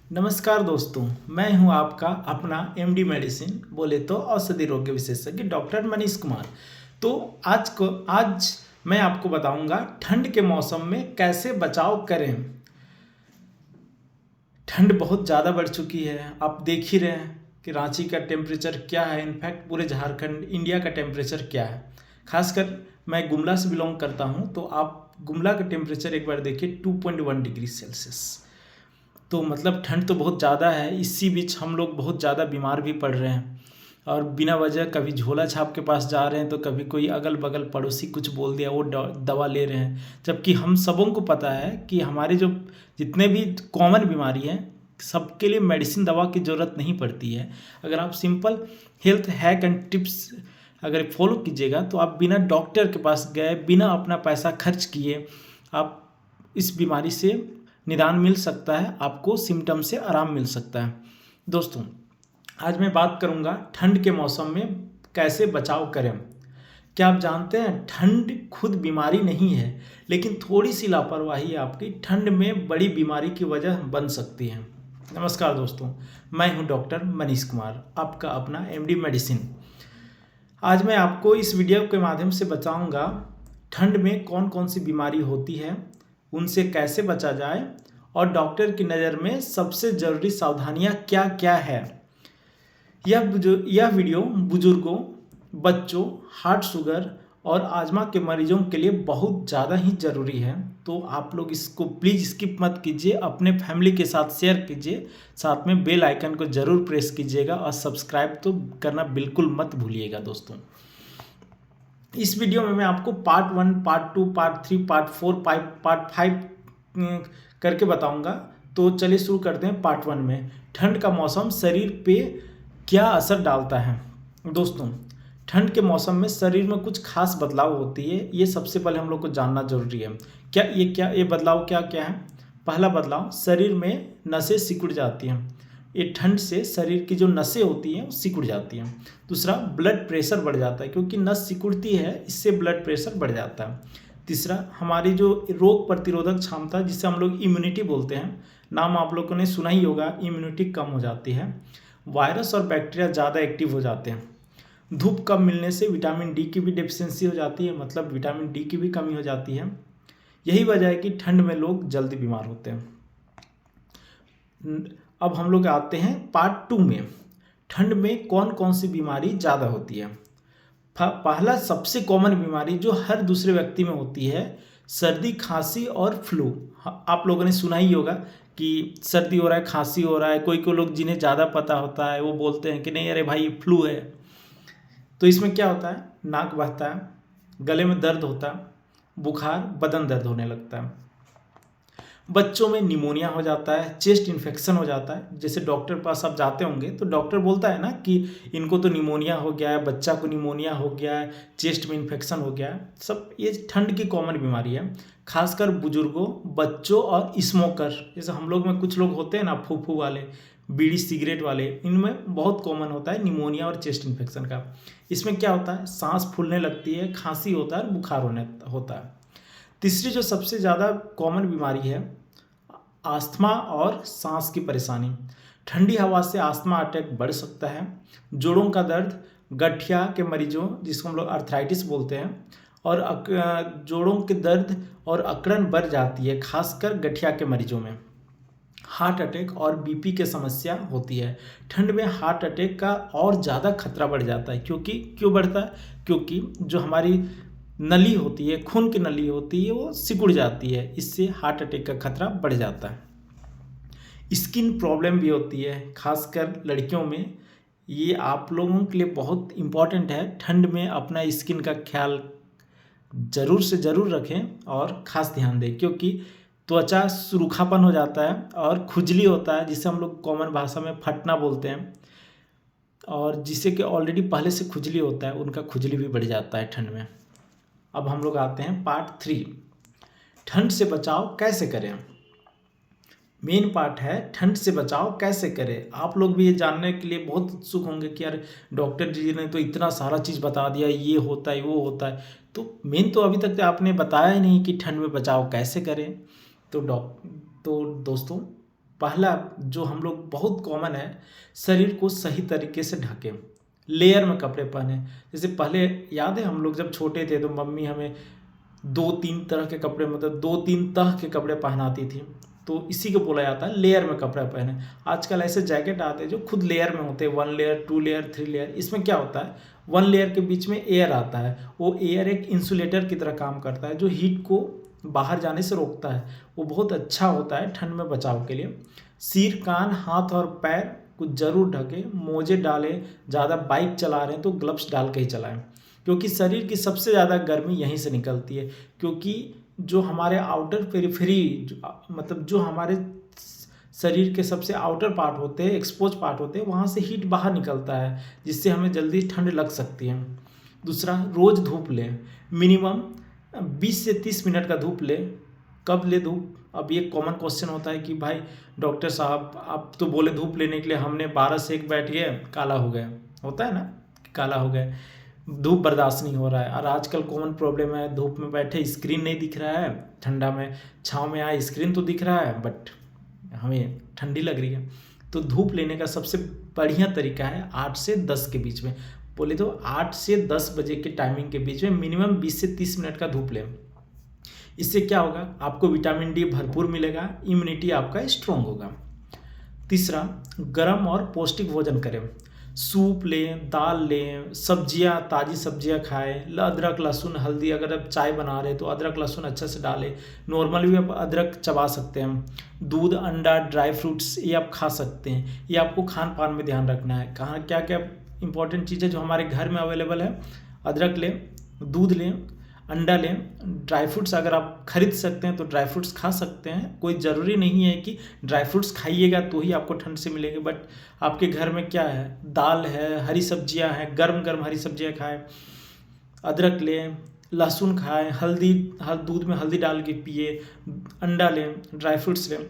नमस्कार दोस्तों, मैं हूं आपका अपना एमडी मेडिसिन बोले तो औषधि रोग विशेषज्ञ डॉक्टर मनीष कुमार। तो आज मैं आपको बताऊंगा ठंड के मौसम में कैसे बचाव करें। ठंड बहुत ज़्यादा बढ़ चुकी है, आप देख ही रहे हैं कि रांची का टेम्परेचर क्या है। इनफैक्ट पूरे झारखंड इंडिया का टेम्परेचर क्या है। खासकर मैं गुमला से बिलोंग करता हूं, तो आप गुमला का टेम्परेचर एक बार देखिए 2.1 डिग्री सेल्सियस। तो मतलब ठंड तो बहुत ज़्यादा है। इसी बीच हम लोग बहुत ज़्यादा बीमार भी पड़ रहे हैं और बिना वजह कभी झोला छाप के पास जा रहे हैं तो कभी कोई अगल बगल पड़ोसी कुछ बोल दिया वो दवा ले रहे हैं। जबकि हम सबों को पता है कि हमारे जो जितने भी कॉमन बीमारी हैं सबके लिए मेडिसिन दवा की ज़रूरत नहीं पड़ती है। अगर आप simple health hack and tips अगर फॉलो कीजिएगा तो आप बिना डॉक्टर के पास गए, बिना अपना पैसा खर्च किए आप इस बीमारी से निदान मिल सकता है, आपको सिम्टम से आराम मिल सकता है। दोस्तों, आज मैं बात करूंगा ठंड के मौसम में कैसे बचाव करें। क्या आप जानते हैं ठंड खुद बीमारी नहीं है, लेकिन थोड़ी सी लापरवाही आपकी ठंड में बड़ी बीमारी की वजह बन सकती है। नमस्कार दोस्तों, मैं हूं डॉक्टर मनीष कुमार, आपका अपना एमडी मेडिसिन। आज मैं आपको इस वीडियो के माध्यम से बताऊंगा ठंड में कौन कौन सी बीमारी होती है, उनसे कैसे बचा जाए और डॉक्टर की नज़र में सबसे ज़रूरी सावधानियां क्या क्या है। यह वीडियो बुजुर्गों, बच्चों, हार्ट शुगर और आजमा के मरीजों के लिए बहुत ज़्यादा ही ज़रूरी है। तो आप लोग इसको प्लीज़ स्किप मत कीजिए, अपने फैमिली के साथ शेयर कीजिए, साथ में बेल आइकन को ज़रूर प्रेस कीजिएगा और सब्सक्राइब तो करना बिल्कुल मत भूलिएगा। दोस्तों, इस वीडियो में मैं आपको part 1, part 2, part 3, part 4, part 5 करके बताऊंगा। तो चलिए शुरू करते हैं पार्ट 1 में। ठंड का मौसम शरीर पे क्या असर डालता है। दोस्तों, ठंड के मौसम में शरीर में कुछ खास बदलाव होती है, ये सबसे पहले हम लोग को जानना जरूरी है। ये बदलाव क्या क्या है। पहला बदलाव, शरीर में नसें सिकुड़ जाती हैं। ये ठंड से शरीर की जो नसें होती हैं वो सिकुड़ जाती हैं। दूसरा, ब्लड प्रेशर बढ़ जाता है, क्योंकि नस सिकुड़ती है इससे ब्लड प्रेशर बढ़ जाता है। तीसरा, हमारी जो रोग प्रतिरोधक क्षमता जिसे हम लोग इम्यूनिटी बोलते हैं, नाम आप लोगों ने सुना ही होगा, इम्यूनिटी कम हो जाती है। वायरस और बैक्टीरिया ज़्यादा एक्टिव हो जाते हैं। धूप कम मिलने से विटामिन डी की भी डेफिशिएंसी हो जाती है, मतलब विटामिन डी की भी कमी हो जाती है। यही वजह है कि ठंड में लोग जल्दी बीमार होते हैं। अब हम लोग आते हैं पार्ट 2 में। ठंड में कौन कौन सी बीमारी ज़्यादा होती है। पहला सबसे कॉमन बीमारी जो हर दूसरे व्यक्ति में होती है, सर्दी, खांसी और फ्लू। आप लोगों ने सुना ही होगा कि सर्दी हो रहा है, खांसी हो रहा है। कोई कोई लोग जिन्हें ज़्यादा पता होता है वो बोलते हैं कि नहीं अरे भाई फ्लू है। तो इसमें क्या होता है, नाक बहता है, गले में दर्द होता है, बुखार, बदन दर्द होने लगता है। बच्चों में निमोनिया हो जाता है, चेस्ट इन्फेक्शन हो जाता है। जैसे डॉक्टर पास आप जाते होंगे तो डॉक्टर बोलता है ना कि इनको तो निमोनिया हो गया है, बच्चा को निमोनिया हो गया है, चेस्ट में इन्फेक्शन हो गया है। सब ये ठंड की कॉमन बीमारी है। खासकर बुजुर्गों, बच्चों और स्मोकर, जैसे हम लोग में कुछ लोग होते हैं ना फूफू वाले, बीड़ी सिगरेट वाले, इनमें बहुत कॉमन होता है निमोनिया और चेस्ट इन्फेक्शन का। इसमें क्या होता है, सांस फूलने लगती है, खांसी होता है, बुखार होता है। तीसरी जो सबसे ज़्यादा कॉमन बीमारी है, आस्थमा और सांस की परेशानी। ठंडी हवा से आस्थमा अटैक बढ़ सकता है। जोड़ों का दर्द, गठिया के मरीजों जिसको हम लोग अर्थराइटिस बोलते हैं, और जोड़ों के दर्द और अकड़न बढ़ जाती है, खासकर गठिया के मरीजों में। हार्ट अटैक और बीपी की समस्या होती है। ठंड में हार्ट अटैक का और ज़्यादा खतरा बढ़ जाता है, क्यों बढ़ता है, क्योंकि जो हमारी नली होती है, खून की नली होती है, वो सिकुड़ जाती है, इससे हार्ट अटैक का खतरा बढ़ जाता है। स्किन प्रॉब्लम भी होती है, खासकर लड़कियों में। ये आप लोगों के लिए बहुत इम्पॉर्टेंट है। ठंड में अपना स्किन का ख्याल ज़रूर से ज़रूर रखें और ख़ास ध्यान दें, क्योंकि त्वचा सूखापन हो जाता है और खुजली होता है, जिसे हम लोग कॉमन भाषा में फटना बोलते हैं। और जिसे कि ऑलरेडी पहले से खुजली होता है, उनका खुजली भी बढ़ जाता है ठंड में। अब हम लोग आते हैं पार्ट 3, ठंड से बचाव कैसे करें। मेन पार्ट है ठंड से बचाव कैसे करें। आप लोग भी ये जानने के लिए बहुत उत्सुक होंगे कि यार डॉक्टर जी ने तो इतना सारा चीज़ बता दिया, ये होता है वो होता है, तो मेन तो अभी तक आपने बताया ही नहीं कि ठंड में बचाव कैसे करें। तो दोस्तों, पहला जो हम लोग बहुत कॉमन है, शरीर को सही तरीके से ढकें, लेयर में कपड़े पहने। जैसे पहले याद है हम लोग जब छोटे थे तो मम्मी हमें 2-3 तरह के कपड़े, मतलब 2-3 तरह के कपड़े पहनाती थी, तो इसी को बोला जाता है लेयर में कपड़ा पहने। आजकल ऐसे जैकेट आते हैं जो खुद लेयर में होते हैं, 1 लेयर, 2 लेयर, 3 लेयर। इसमें क्या होता है, 1 लेयर के बीच में एयर आता है, वो एयर एक इंसुलेटर की तरह काम करता है जो हीट को बाहर जाने से रोकता है। वो बहुत अच्छा होता है ठंड में बचाव के लिए। सिर, कान, हाथ और पैर को जरूर ढके, मोजे डाले, ज़्यादा बाइक चला रहे हैं तो ग्लव्स डाल के ही चलाएं, क्योंकि शरीर की सबसे ज़्यादा गर्मी यहीं से निकलती है। क्योंकि जो हमारे आउटर पेरिफेरी, मतलब जो हमारे शरीर के सबसे आउटर पार्ट होते हैं, एक्सपोज पार्ट होते हैं, वहाँ से हीट बाहर निकलता है, जिससे हमें जल्दी ठंड लग सकती है। दूसरा, रोज़ धूप लें, मिनिमम 20 से 30 मिनट का धूप लें। कब ले धूप? अब ये कॉमन क्वेश्चन होता है कि भाई डॉक्टर साहब आप तो बोले धूप लेने के लिए, हमने 12 से 1 बैठ गए, काला हो गया, होता है ना, काला हो गया, धूप बर्दाश्त नहीं हो रहा है। और आजकल कॉमन प्रॉब्लम है, धूप में बैठे स्क्रीन नहीं दिख रहा है, ठंडा में छाँव में आए स्क्रीन तो दिख रहा है बट हमें ठंडी लग रही है। तो धूप लेने का सबसे बढ़िया तरीका है 8 से 10 के बीच में, बोले तो 8 से 10 बजे के टाइमिंग के बीच में मिनिमम 20 से 30 मिनट का धूप लें। इससे क्या होगा, आपको विटामिन डी भरपूर मिलेगा, इम्यूनिटी आपका स्ट्रॉन्ग होगा। तीसरा, गर्म और पौष्टिक भोजन करें, सूप लें, दाल लें, सब्जियां, ताज़ी सब्जियां खाएं, अदरक, लहसुन, हल्दी, अगर आप चाय बना रहे तो अदरक लहसुन अच्छा से डालें, नॉर्मली भी आप अदरक चबा सकते हैं। दूध, अंडा, ड्राई फ्रूट्स ये आप खा सकते हैं। ये आपको खान पान में ध्यान रखना है, कहाँ क्या क्या इंपॉर्टेंट चीज़ें जो हमारे घर में अवेलेबल है। अदरक लें, दूध लें, अंडा लें, ड्राई फ्रूट्स अगर आप खरीद सकते हैं तो ड्राई फ्रूट्स खा सकते हैं। कोई ज़रूरी नहीं है कि ड्राई फ्रूट्स खाइएगा तो ही आपको ठंड से मिलेंगे, बट आपके घर में क्या है, दाल है, हरी सब्जियां हैं, गर्म गर्म हरी सब्जियां खाएं, अदरक लें, लहसुन खाएं, दूध में हल्दी डाल के पिए, अंडा लें, ड्राई फ्रूट्स लें।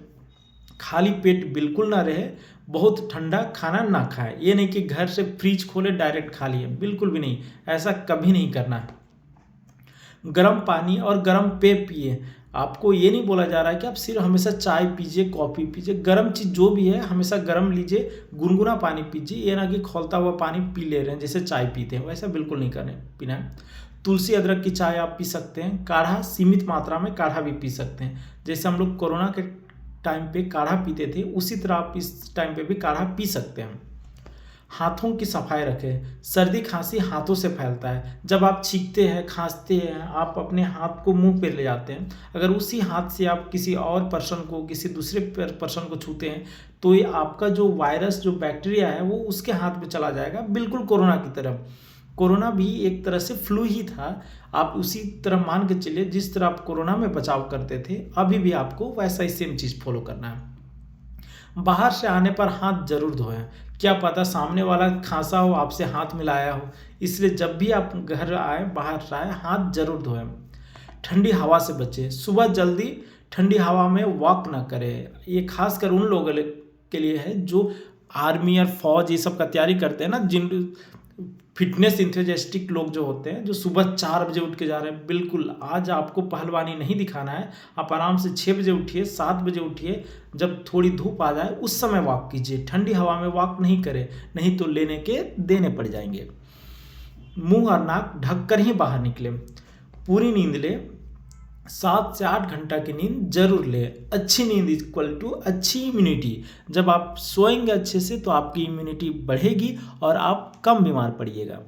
खाली पेट बिल्कुल ना रहे, बहुत ठंडा खाना ना खाएं। ये नहीं कि घर से फ्रिज खोले डायरेक्ट खा लिए, बिल्कुल भी नहीं, ऐसा कभी नहीं करना है। गर्म पानी और गर्म पेय पिए। आपको ये नहीं बोला जा रहा है कि आप सिर्फ हमेशा चाय पीजिए, कॉफ़ी पीजिए, गर्म चीज़ जो भी है हमेशा गर्म लीजिए, गुनगुना पानी पीजिए। ये ना कि खौलता हुआ पानी पी ले रहे हैं जैसे चाय पीते हैं, वैसा बिल्कुल नहीं करने पीना है। तुलसी अदरक की चाय आप पी सकते हैं। काढ़ा, सीमित मात्रा में काढ़ा भी पी सकते हैं। जैसे हम लोग कोरोना के टाइम पे काढ़ा पीते थे, उसी तरह आप इस टाइम पे भी काढ़ा पी सकते हैं। हाथों की सफाई रखें, सर्दी खांसी हाथों से फैलता है। जब आप छींकते हैं, खांसते हैं, आप अपने हाथ को मुंह पे ले जाते हैं, अगर उसी हाथ से आप किसी और पर्सन को, किसी दूसरे पर्सन को छूते हैं तो ये आपका जो वायरस, जो बैक्टीरिया है वो उसके हाथ में चला जाएगा, बिल्कुल कोरोना की तरह। कोरोना भी एक तरह से फ्लू ही था, आप उसी तरह मान के चलिए जिस तरह आप कोरोना में बचाव करते थे, अभी भी आपको वैसा ही सेम चीज़ फॉलो करना है। बाहर से आने पर हाथ जरूर धोएं, क्या पता सामने वाला खांसा हो, आपसे हाथ मिलाया हो, इसलिए जब भी आप घर आए, बाहर से आए, हाथ जरूर धोएं। ठंडी हवा से बचें, सुबह जल्दी ठंडी हवा में वॉक ना करें। ये खासकर उन लोगों के लिए है जो आर्मी और फौज ये सब का तैयारी करते हैं ना, जिन फिटनेस इंथुजियास्टिक लोग जो होते हैं, जो सुबह 4 बजे उठ के जा रहे हैं। बिल्कुल आज आपको पहलवानी नहीं दिखाना है, आप आराम से 6 बजे उठिए, 7 बजे उठिए, जब थोड़ी धूप आ जाए उस समय वॉक कीजिए। ठंडी हवा में वॉक नहीं करें, नहीं तो लेने के देने पड़ जाएंगे। मुंह और नाक ढक कर ही बाहर निकले। पूरी नींद ले, 7 से 8 घंटा की नींद जरूर ले। अच्छी नींद इक्वल टू अच्छी इम्यूनिटी। जब आप सोएंगे अच्छे से तो आपकी इम्यूनिटी बढ़ेगी और आप कम बीमार पड़िएगा।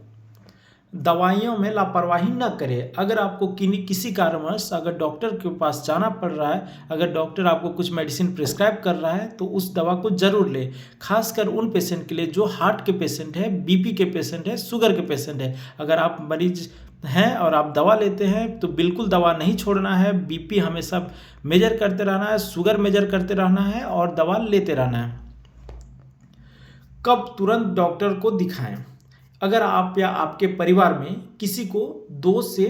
दवाइयों में लापरवाही न करें। अगर आपको किसी कारणवश अगर डॉक्टर के पास जाना पड़ रहा है, अगर डॉक्टर आपको कुछ मेडिसिन प्रिस्क्राइब कर रहा है तो उस दवा को जरूर लें। खासकर उन पेशेंट के लिए जो हार्ट के पेशेंट है, बीपी के पेशेंट है, शुगर के पेशेंट है। अगर आप मरीज हैं और आप दवा लेते हैं तो बिल्कुल दवा नहीं छोड़ना है। बीपी हमेशा मेजर करते रहना है, शुगर मेजर करते रहना है और दवा लेते रहना है। कब तुरंत डॉक्टर को दिखाएं? अगर आप या आपके परिवार में किसी को 2 से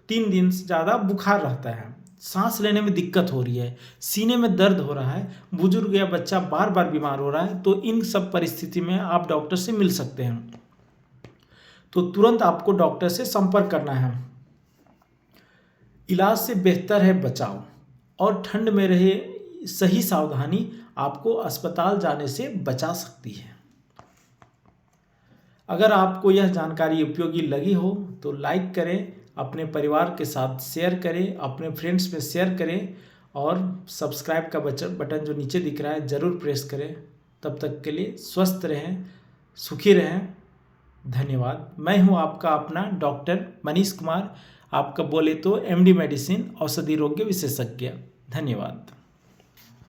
3 दिन से ज़्यादा बुखार रहता है, सांस लेने में दिक्कत हो रही है, सीने में दर्द हो रहा है, बुजुर्ग या बच्चा बार बार बीमार हो रहा है, तो इन सब परिस्थिति में आप डॉक्टर से मिल सकते हैं। तो तुरंत आपको डॉक्टर से संपर्क करना है। इलाज से बेहतर है बचाव, और ठंड में रहे सही सावधानी आपको अस्पताल जाने से बचा सकती है। अगर आपको यह जानकारी उपयोगी लगी हो तो लाइक करें, अपने परिवार के साथ शेयर करें, अपने फ्रेंड्स में शेयर करें और सब्सक्राइब का बटन जो नीचे दिख रहा है ज़रूर प्रेस करें। तब तक के लिए स्वस्थ रहें, सुखी रहें। धन्यवाद। मैं हूं आपका अपना डॉक्टर मनीष कुमार, आपका बोले तो एमडी मेडिसिन औषधि रोग विशेषज्ञ। धन्यवाद।